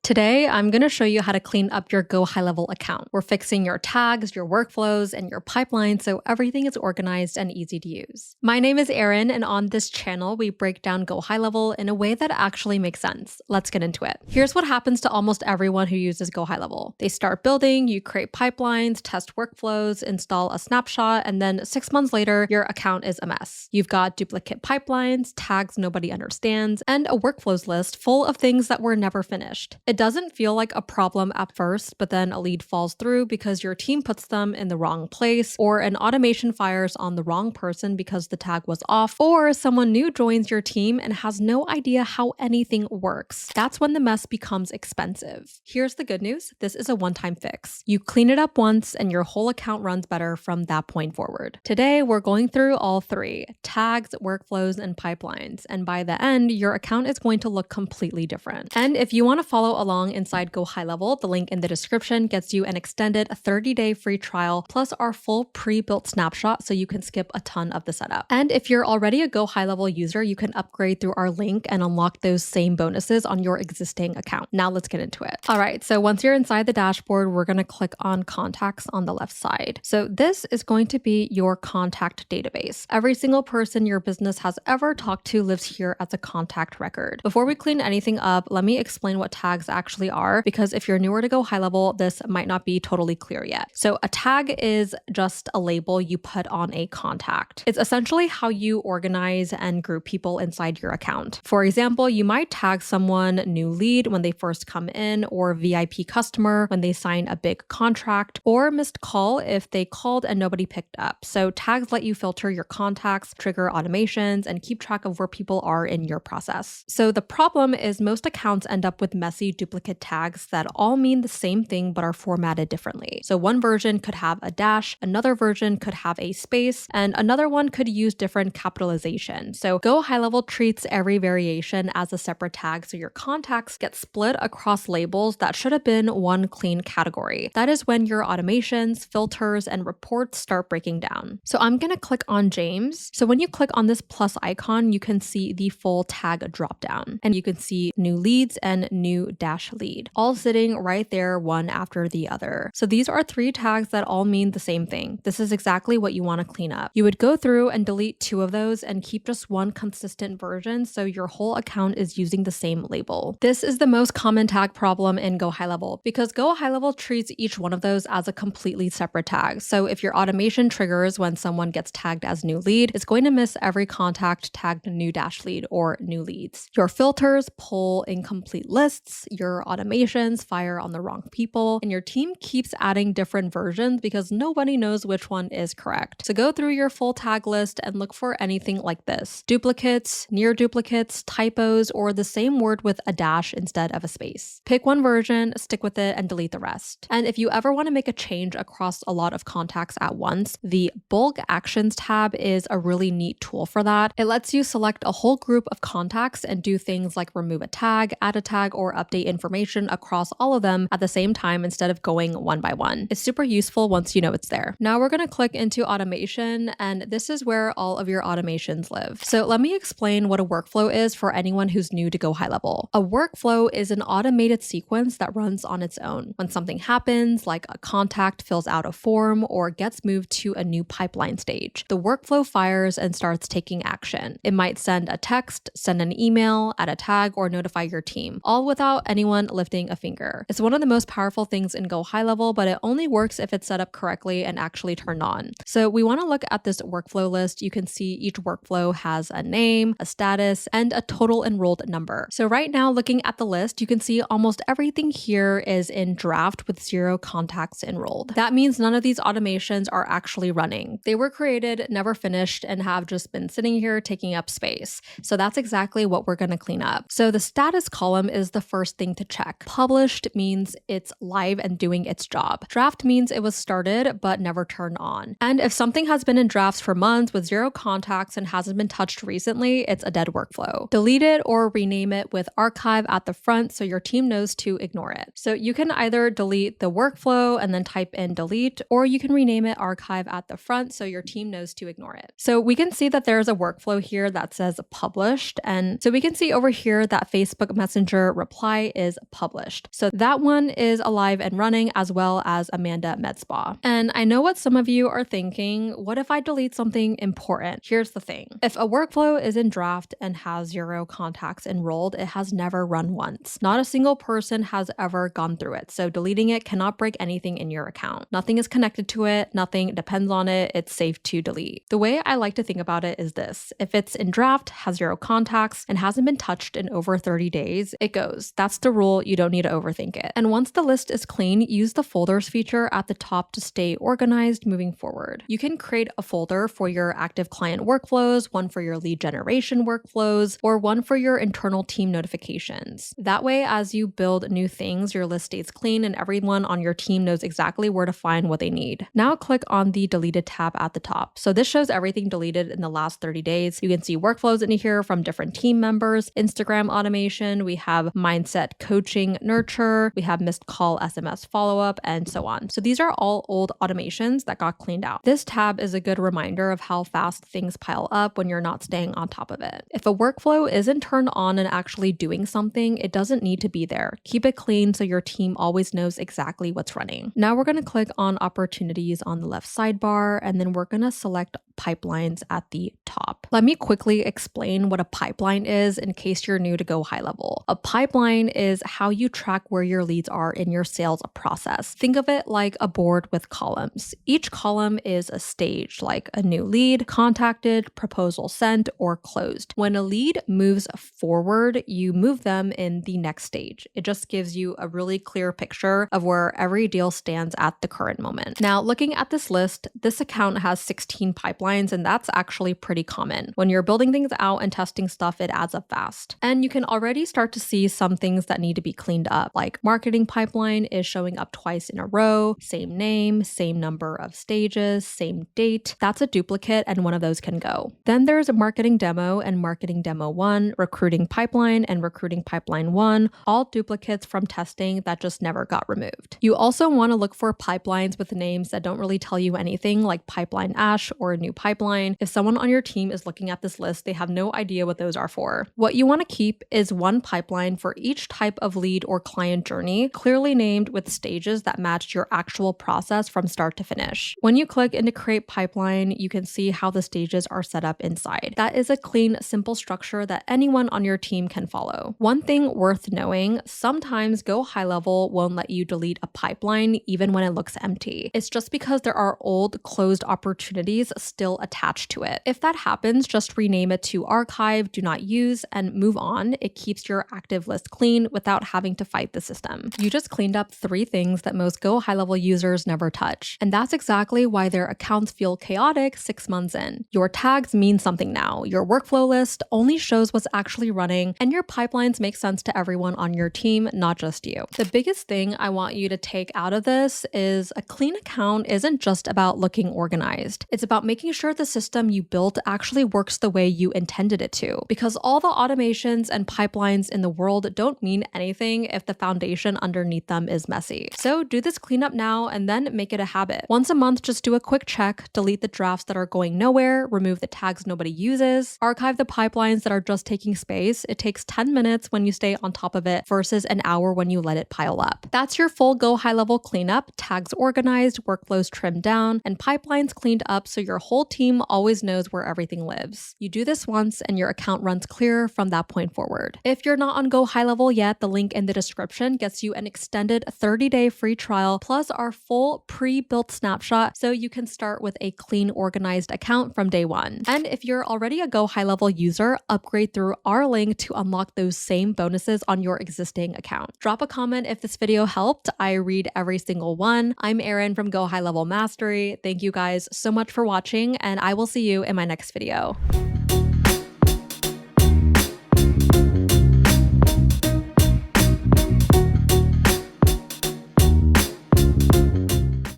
Today, I'm going to show you how to clean up your GoHighLevel account. We're fixing your tags, your workflows, and your pipeline so everything is organized and easy to use. My name is Erin, and on this channel, we break down GoHighLevel in a way that actually makes sense. Let's get into it. Here's what happens to almost everyone who uses GoHighLevel. They start building, you create pipelines, test workflows, install a snapshot, and then 6 months later, your account is a mess. You've got duplicate pipelines, tags nobody understands, and a workflows list full of things that were never finished. It doesn't feel like a problem at first, but then a lead falls through because your team puts them in the wrong place, or an automation fires on the wrong person because the tag was off, or someone new joins your team and has no idea how anything works. That's when the mess becomes expensive. Here's the good news. This is a one-time fix. You clean it up once and your whole account runs better from that point forward. Today, we're going through all three: tags, workflows, and pipelines. And by the end, your account is going to look completely different. And if you want to follow along inside GoHighLevel, the link in the description gets you an extended 30-day free trial plus our full pre-built snapshot so you can skip a ton of the setup. And if you're already a GoHighLevel user, you can upgrade through our link and unlock those same bonuses on your existing account. Now let's get into it. All right, so once you're inside the dashboard, we're going to click on contacts on the left side. So this is going to be your contact database. Every single person your business has ever talked to lives here as a contact record. Before we clean anything up, let me explain what tags actually are, because if you're newer to GoHighLevel, this might not be totally clear yet. So a tag is just a label you put on a contact. It's essentially how you organize and group people inside your account. For example, you might tag someone new lead when they first come in, or VIP customer when they sign a big contract, or missed call if they called and nobody picked up. So tags let you filter your contacts, trigger automations, and keep track of where people are in your process. So the problem is most accounts end up with messy duplicate tags that all mean the same thing but are formatted differently. So one version could have a dash, another version could have a space, and another one could use different capitalization. So GoHighLevel treats every variation as a separate tag, so your contacts get split across labels that should have been one clean category. That is when your automations, filters, and reports start breaking down. So I'm going to click on James. So when you click on this plus icon, you can see the full tag dropdown, and you can see new leads and new dash lead, all sitting right there one after the other. So these are three tags that all mean the same thing. This is exactly what you want to clean up. You would go through and delete two of those and keep just one consistent version so your whole account is using the same label. This is the most common tag problem in GoHighLevel because GoHighLevel treats each one of those as a completely separate tag. So if your automation triggers when someone gets tagged as new lead, it's going to miss every contact tagged new dash lead or new leads. Your filters pull incomplete lists, your automations fire on the wrong people, and your team keeps adding different versions because nobody knows which one is correct. So go through your full tag list and look for anything like this: duplicates, near duplicates, typos, or the same word with a dash instead of a space. Pick one version, stick with it, and delete the rest. And if you ever want to make a change across a lot of contacts at once, the bulk actions tab is a really neat tool for that. It lets you select a whole group of contacts and do things like remove a tag, add a tag, or update information across all of them at the same time instead of going one by one. It's super useful once you know it's there. Now we're going to click into automation, and this is where all of your automations live. So let me explain what a workflow is for anyone who's new to GoHighLevel. A workflow is an automated sequence that runs on its own. When something happens, like a contact fills out a form or gets moved to a new pipeline stage, the workflow fires and starts taking action. It might send a text, send an email, add a tag, or notify your team, all without anyone lifting a finger. It's one of the most powerful things in GoHighLevel, but it only works if it's set up correctly and actually turned on. So we want to look at this workflow list. You can see each workflow has a name, a status, and a total enrolled number. So right now, looking at the list, you can see almost everything here is in draft with 0 contacts enrolled. That means none of these automations are actually running. They were created, never finished, and have just been sitting here taking up space. So that's exactly what we're going to clean up. So the status column is the first thing to check. Published means it's live and doing its job. Draft means it was started but never turned on. And if something has been in drafts for months with 0 contacts and hasn't been touched recently, it's a dead workflow. Delete it or rename it with archive at the front so your team knows to ignore it. So you can either delete the workflow and then type in delete, or you can rename it archive at the front so your team knows to ignore it. So we can see that there's a workflow here that says published, and so we can see over here that Facebook Messenger reply is published. So that one is alive and running, as well as Amanda Med Spa. And I know what some of you are thinking, what if I delete something important? Here's the thing. If a workflow is in draft and has 0 contacts enrolled, it has never run once. Not a single person has ever gone through it. So deleting it cannot break anything in your account. Nothing is connected to it. Nothing depends on it. It's safe to delete. The way I like to think about it is this. If it's in draft, has 0 contacts, and hasn't been touched in over 30 days, it goes. That's the rule. You don't need to overthink it. And once the list is clean, use the folders feature at the top to stay organized moving forward. You can create a folder for your active client workflows, one for your lead generation workflows, or one for your internal team notifications. That way, as you build new things, your list stays clean and everyone on your team knows exactly where to find what they need. Now click on the deleted tab at the top. So this shows everything deleted in the last 30 days. You can see workflows in here from different team members, Instagram automation, we have mindset coaching nurture, we have missed call SMS follow-up, and so on. So these are all old automations that got cleaned out. This tab is a good reminder of how fast things pile up when you're not staying on top of it. If a workflow isn't turned on and actually doing something, it doesn't need to be there. Keep it clean so your team always knows exactly what's running. Now we're going to click on opportunities on the left sidebar, and then we're going to select pipelines at the top. Let me quickly explain what a pipeline is in case you're new to GoHighLevel. A pipeline is how you track where your leads are in your sales process. Think of it like a board with columns. Each column is a stage, like a new lead, contacted, proposal sent, or closed. When a lead moves forward, you move them in the next stage. It just gives you a really clear picture of where every deal stands at the current moment. Now, looking at this list, this account has 16 pipelines, and that's actually pretty common. When you're building things out and testing stuff, it adds up fast. And you can already start to see some things that need to be cleaned up, like marketing pipeline is showing up twice in a row, same name, same number of stages, same date. That's a duplicate and one of those can go. Then there's a marketing demo and marketing demo 1, recruiting pipeline and recruiting pipeline 1, all duplicates from testing that just never got removed. You also want to look for pipelines with names that don't really tell you anything, like pipeline Ash or a new pipeline. If someone on your team is looking at this list, they have no idea what those are for. What you want to keep is one pipeline for each type of lead or client journey, clearly named with stages that match your actual process from start to finish. When you click into create pipeline, you can see how the stages are set up inside. That is a clean, simple structure that anyone on your team can follow. One thing worth knowing, sometimes GoHighLevel won't let you delete a pipeline even when it looks empty. It's just because there are old closed opportunities still attached to it. If that happens, just rename it to archive, do not use, and move on. It keeps your active list clean without having to fight the system. You just cleaned up 3 things that most GoHighLevel users never touch. And that's exactly why their accounts feel chaotic 6 months in. Your tags mean something now. Your workflow list only shows what's actually running, and your pipelines make sense to everyone on your team, not just you. The biggest thing I want you to take out of this is a clean account isn't just about looking organized. It's about making sure the system you built actually works the way you intended it to, because all the automations and pipelines in the world don't mean anything if the foundation underneath them is messy. So do this cleanup now and then make it a habit. Once a month, just do a quick check, delete the drafts that are going nowhere, remove the tags nobody uses, archive the pipelines that are just taking space. It takes 10 minutes when you stay on top of it versus an hour when you let it pile up. That's your full GoHighLevel cleanup, tags organized, workflows trimmed down, and pipelines cleaned up so your whole team always knows where everything lives. You do this once and your account runs clear from that point forward. If you're not on GoHighLevel yet, the link in the description gets you an extended 30-day free trial plus our full pre-built snapshot so you can start with a clean, organized account from day one. And if you're already a GoHighLevel user, upgrade through our link to unlock those same bonuses on your existing account. Drop a comment if this video helped. I read every single one. I'm Erin from GoHighLevel Mastery. Thank you guys so much for watching, and I will see you in my next video.